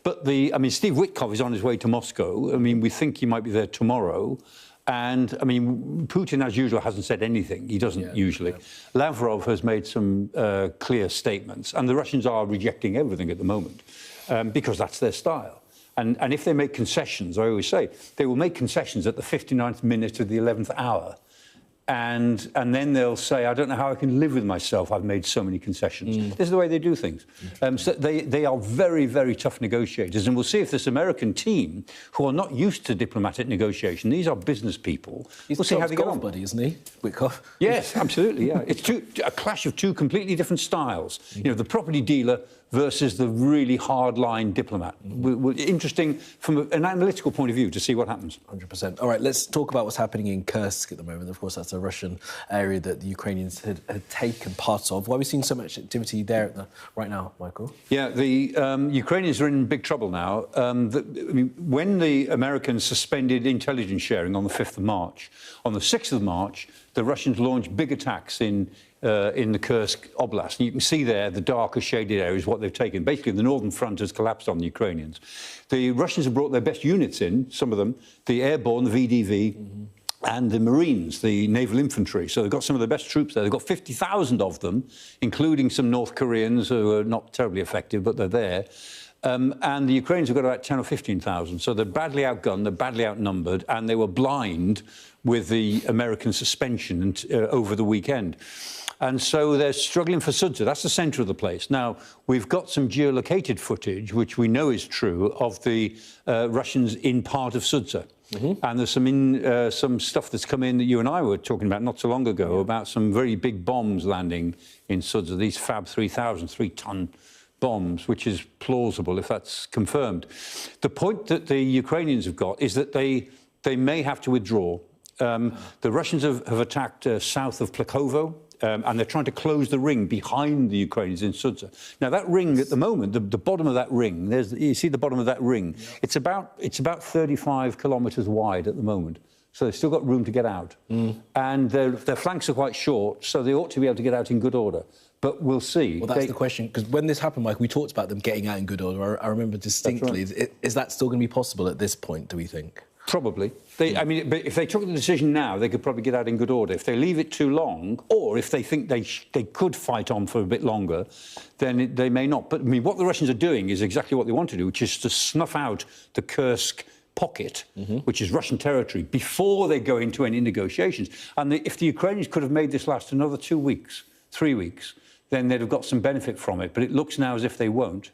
But I mean, Steve Witkoff is on his way to Moscow. I mean, we think he might be there tomorrow. And, I mean, Putin, as usual, hasn't said anything. He doesn't usually. Lavrov has made some clear statements. And the Russians are rejecting everything at the moment because that's their style. And if they make concessions, I always say, they will make concessions at the 59th minute of the 11th hour. And then they'll say, I don't know how I can live with myself. I've made so many concessions. This is the way they do things. So they are very, very tough negotiators. And we'll see if this American team, who are not used to diplomatic negotiation, these are business people. We'll see how they get on. Buddy, isn't he, Witkoff? Yes, absolutely. Yeah, it's a clash of two completely different styles. You know, the property dealer versus the really hard-line diplomat. Interesting from an analytical point of view to see what happens. 100%. All right, let's talk about what's happening in Kursk at the moment. Of course, that's a Russian area that the Ukrainians had taken part of. Why are we seeing so much activity there right now, Michael? Yeah, the Ukrainians are in big trouble now. I mean, when the Americans suspended intelligence sharing on the 5th of March, on the 6th of March, the Russians launched big attacks in the Kursk Oblast. And you can see there the darker shaded areas, what they've taken. Basically, the northern front has collapsed on the Ukrainians. The Russians have brought their best units in, some of them, the airborne, the VDV, and the Marines, the naval infantry. So they've got some of the best troops there. They've got 50,000 of them, including some North Koreans who are not terribly effective, but they're there. And the Ukrainians have got about 10 or 15,000. So they're badly outgunned, they're badly outnumbered, and they were blind with the American suspension over the weekend. And so they're struggling for Sudza. That's the centre of the place. Now, we've got some geolocated footage, which we know is true, of the Russians in part of Sudza. And there's some stuff that's come in that you and I were talking about not so long ago, about some very big bombs landing in Sudza, these Fab 3000, 3-ton bombs, which is plausible if that's confirmed. The point that the Ukrainians have got is that they may have to withdraw. The Russians have attacked south of Plakovo, and they're trying to close the ring behind the Ukrainians in Sudza. Now, that ring at the moment, the bottom of that ring, you see the bottom of that ring, it's about 35 kilometres wide at the moment. So they've still got room to get out. And their flanks are quite short, so they ought to be able to get out in good order. But we'll see. Well, that's the question, because when this happened, Mike, we talked about them getting out in good order. I remember distinctly. Right. Is that still going to be possible at this point, do we think? Probably. I mean, but if they took the decision now, they could probably get out in good order. If they leave it too long, or if they think they could fight on for a bit longer, then they may not. But, I mean, what the Russians are doing is exactly what they want to do, which is to snuff out the Kursk pocket, which is Russian territory, before they go into any negotiations. And if the Ukrainians could have made this last another 2 weeks, 3 weeks, then they'd have got some benefit from it. But it looks now as if they won't.